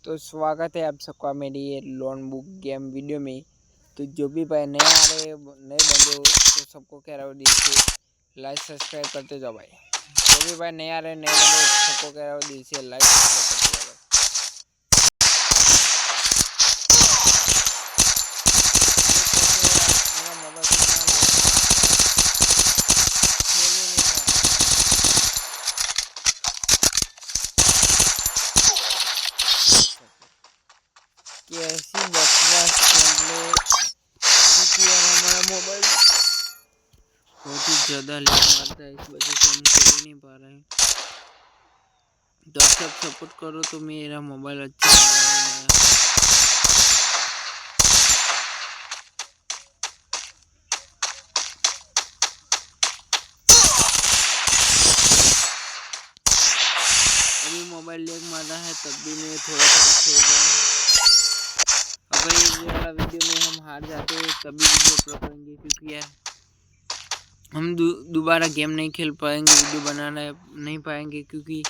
तो स्वागत है आप सबका मेरी ये लोन बुक गेम वीडियो में। तो जो भी भाई नए आ रहे नए बंदे हो तो सबको कह रहा हूँ दिल से लाइक सब्सक्राइब करते जाओ भाई। जो भी भाई नए आ रहे नए बंदे सबको कह रहा हूँ दिल से लाइक सब्सक्राइब करते जाओ भाई। कैसी बकवास क्योंकि यार हमारा मोबाइल बहुत ही ज़्यादा लैग मारता है, इस वजह से हम खेल ही नहीं पा रहे हैं। तो आप सब सपोर्ट करो तो मेरा मोबाइल अच्छा हो जाएगा। अभी मोबाइल लैग मार रहा है तब भी मैं थोड़ा थोड़ा खेल रहा हूँ। अगर ये वाला वीडियो में हम हार जाते हैं तभी वीडियो अपलोड करेंगे, क्योंकि यार हम दोबारा गेम नहीं खेल पाएंगे, वीडियो बनाना नहीं पाएंगे, क्योंकि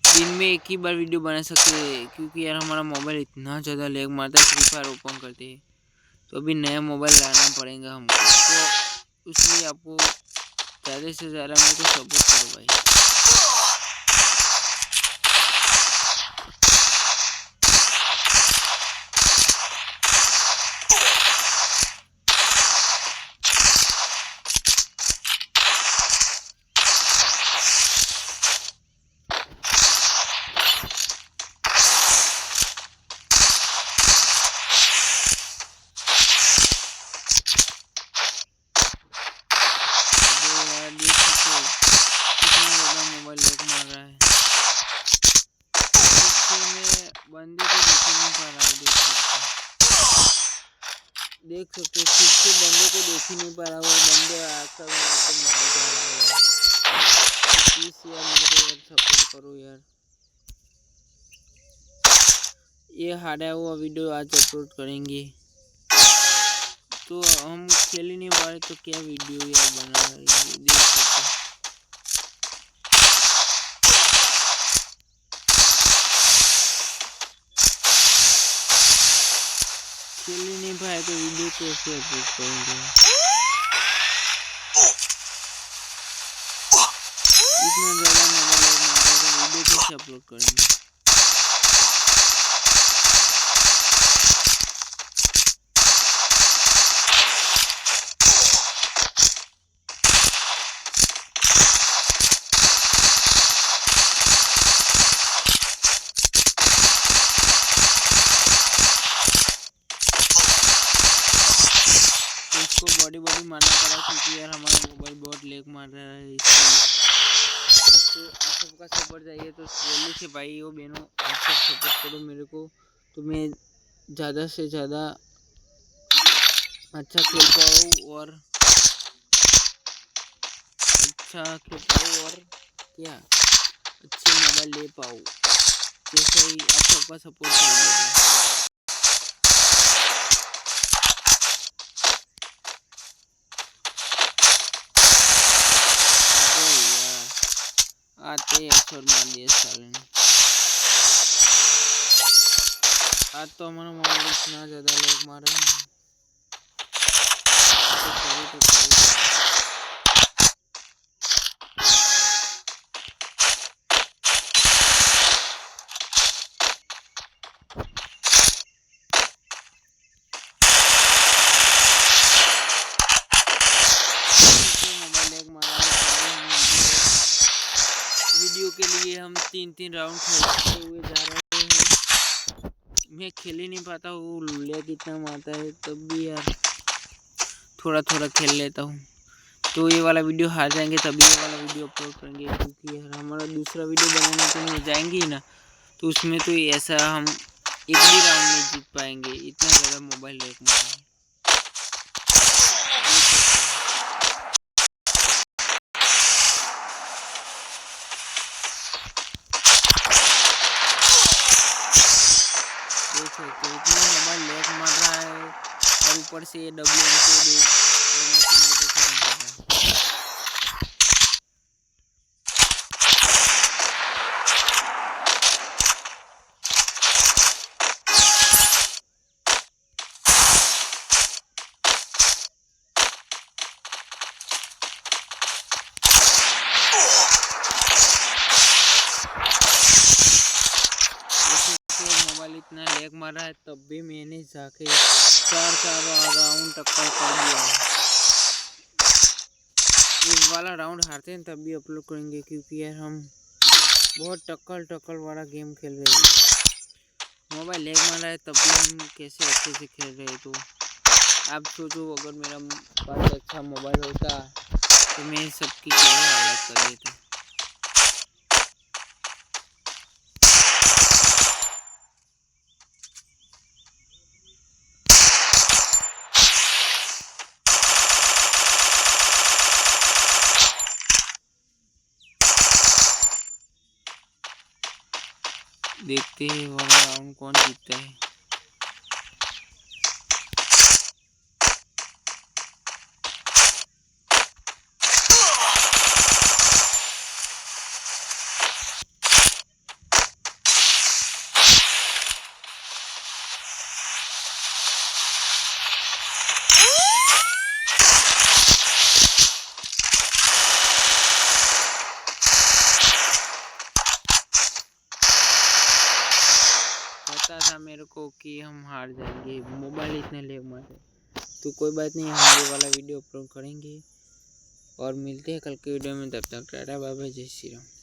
दिन में एक ही बार वीडियो बना सकते हैं। क्योंकि यार हमारा मोबाइल इतना ज़्यादा लैग मारता है, फ्री फायर ओपन करते हैं तो अभी नया मोबाइल लाना पड़ेगा हमको। तो इसलिए आपको ज़्यादा से ज़्यादा मेरे को सपोर्ट करो भाई। बंदे को देख नहीं पा रहा हूँ, देख सकते खुद से बंदे को देख ही नहीं पा रहा हूँ। बंदे आकर मेरे को मार जा रहा है। प्लीज यार मेरे को यार सपोर्ट करो यार। ये हारा हुआ वीडियो आज अपलोड करेंगे, तो हम खेल ही नहीं पा रहे तो क्या वीडियो यार बना रहे हैं, देख सकते। खेल ही नहीं पाए तो वीडियो कैसे अपलोड करेंगे। इतना ज़्यादा मोबाइल तो वीडियो कैसे अपलोड करेंगे। इसको बॉडी मारना पड़ा, क्योंकि यार हमारा मोबाइल बहुत लैग मार रहा है इसलिए। तो आप सबका सपोर्ट चाहिए तो जल्दी से भाई हो बहनों आप सब सपोर्ट करो मेरे को, तो मैं ज़्यादा से ज़्यादा अच्छा खेल पाऊँ और क्या अच्छे मोबाइल ले पाऊँ। जैसे ही आप सबका सपोर्ट चाहिए। आते असर मार दिए साले ने। आज तो हमारा मोबाइल इतना ज़्यादा लैग मार रहा है। वीडियो के लिए हम 3-3 राउंड खेलते हुए जा रहे हैं। मैं खेल ही नहीं पाता हूँ, लैग इतना मारता है, तब भी यार थोड़ा थोड़ा खेल लेता हूँ। तो ये वाला वीडियो हार जाएंगे तभी ये वाला वीडियो अपलोड करेंगे, क्योंकि यार हमारा दूसरा वीडियो बनाने के लिए जाएंगे ही ना, तो उसमें तो ऐसा हम एक भी राउंड नहीं जीत पाएंगे, इतना ज़्यादा मोबाइल लैग मार रहा है। इतना मोबाइल लैग मार रहा है और ऊपर से WM लेग मारा है तब भी मैंने जाके 4 राउंड टक्कर कर दिया है। इस वाला राउंड हारते हैं तब भी अपलोड करेंगे, क्योंकि यार हम बहुत टक्कर वाला गेम खेल रहे हैं। मोबाइल लेग मारा है तब भी हम कैसे अच्छे से खेल रहे हैं। तो आप सोचो, अगर मेरा पास अच्छा मोबाइल होता तो मैं सबकी क्या हालत कर देता। देखते हैं वाला राउंड कौन जीतता है। पता था मेरे को कि हम हार जाएंगे, मोबाइल इतने लेग मारे। तो कोई बात नहीं, हम ये वाला वीडियो अपलोड करेंगे और मिलते हैं कल के वीडियो में। तब तक टाटा बाय बाय, जय श्री राम।